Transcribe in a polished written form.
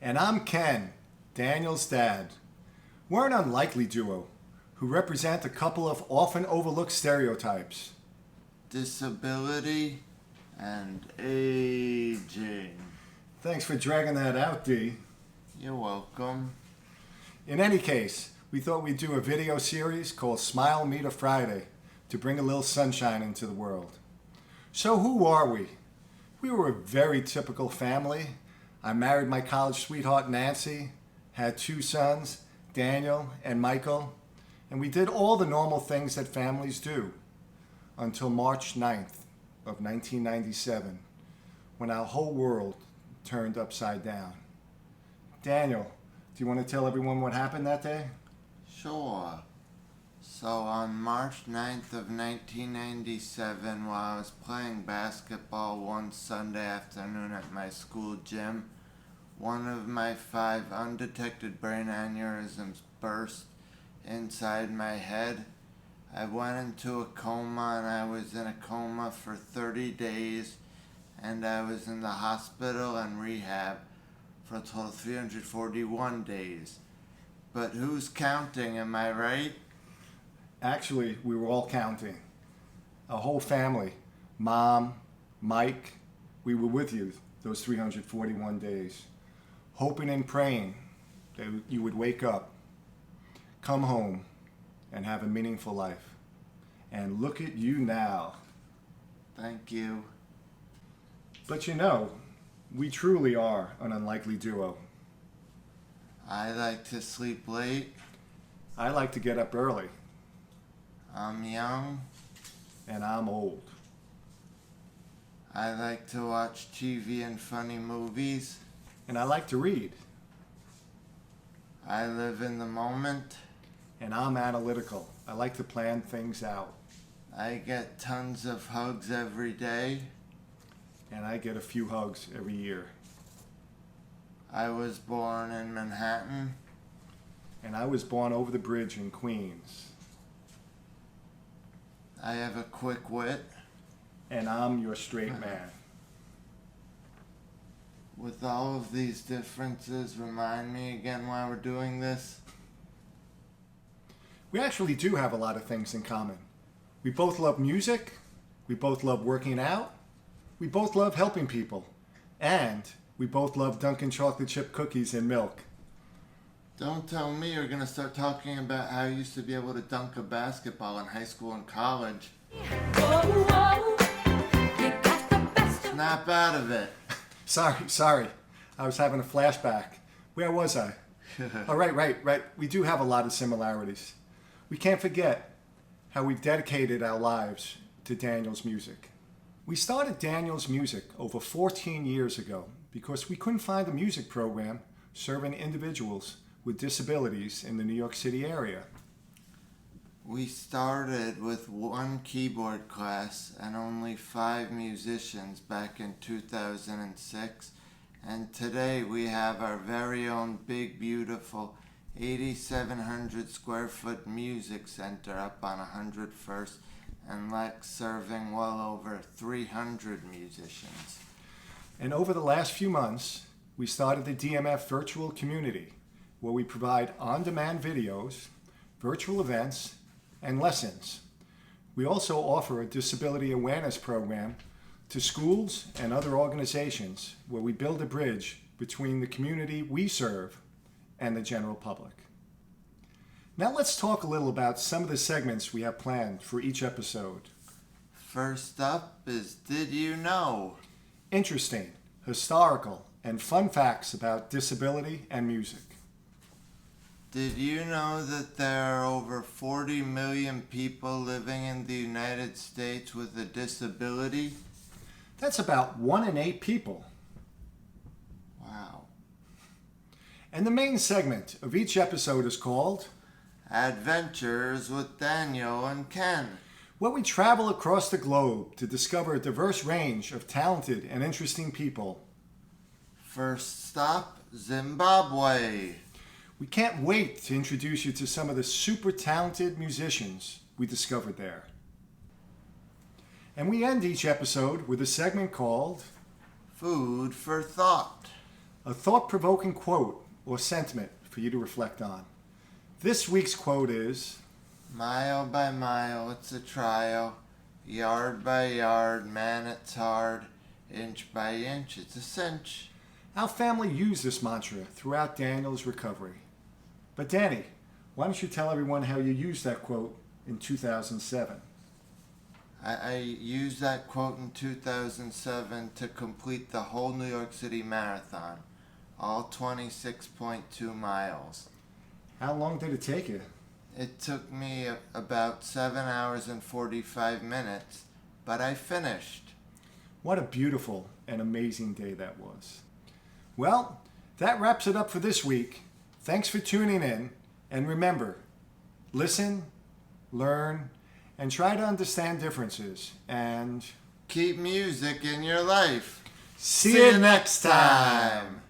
And I'm Ken, Daniel's dad. We're an unlikely duo who represent a couple of often overlooked stereotypes. Disability and aging. Thanks for dragging that out, D. You're welcome. In any case, we thought we'd do a video series called Smile Meter Friday to bring a little sunshine into the world. So who are we? We were a very typical family. I married my college sweetheart Nancy, had 2 sons, Daniel and Michael, and we did all the normal things that families do until March 9th of 1997, when our whole world turned upside down. Daniel, do you want to tell everyone what happened that day? Sure. So on March 9th of 1997, while I was playing basketball one Sunday afternoon at my school gym, one of my 5 undetected brain aneurysms burst inside my head. I went into a coma, and I was in a coma for 30 days, and I was in the hospital and rehab for a total of 341 days. But who's counting, am I right? Actually, we were all counting. A whole family. Mom, Mike, we were with you those 341 days, hoping and praying that you would wake up, come home, and have a meaningful life. And look at you now. Thank you. But you know, we truly are an unlikely duo. I like to sleep late. I like to get up early. I'm young. And I'm old. I like to watch TV and funny movies. And I like to read. I live in the moment. And I'm analytical. I like to plan things out. I get tons of hugs every day. And I get a few hugs every year. I was born in Manhattan. And I was born over the bridge in Queens. I have a quick wit. And I'm your straight man. With all of these differences, remind me again why we're doing this. We actually do have a lot of things in common. We both love music. We both love working out. We both love helping people. And we both love Dunkin' chocolate chip cookies and milk. Don't tell me you're going to start talking about how you used to be able to dunk a basketball in high school and college. Snap out of it. Sorry. I was having a flashback. Where was I? Oh, right. We do have a lot of similarities. We can't forget how we've dedicated our lives to Daniel's music. We started Daniel's Music over 14 years ago because we couldn't find a music program serving individuals with disabilities in the New York City area. We started with 1 keyboard class and only 5 musicians back in 2006, and today we have our very own big, beautiful 8,700 square foot music center up on 101st and Lex, serving well over 300 musicians. And over the last few months, we started the DMF virtual community, where we provide on-demand videos, virtual events, and lessons. We also offer a disability awareness program to schools and other organizations where we build a bridge between the community we serve and the general public. Now let's talk a little about some of the segments we have planned for each episode. First up is Did You Know? Interesting, historical, and fun facts about disability and music. Did you know that there are over 40 million people living in the United States with a disability? That's about 1 in 8 people. Wow. And the main segment of each episode is called Adventures with Daniel and Ken, where we travel across the globe to discover a diverse range of talented and interesting people. First stop, Zimbabwe. We can't wait to introduce you to some of the super talented musicians we discovered there. And we end each episode with a segment called Food for Thought. a thought-provoking quote or sentiment for you to reflect on. This week's quote is, "Mile by mile, it's a trial. Yard by yard, man, it's hard. Inch by inch, it's a cinch." our family used this mantra throughout Daniel's recovery. But Danny, why don't you tell everyone how you used that quote in 2007? I used that quote in 2007 to complete the whole New York City Marathon, all 26.2 miles. How long did it take you? It took me about 7 hours and 45 minutes, but I finished. What a beautiful and amazing day that was. Well, that wraps it up for this week. Thanks for tuning in, and remember, listen, learn, and try to understand differences, and Keep music in your life. see you next time.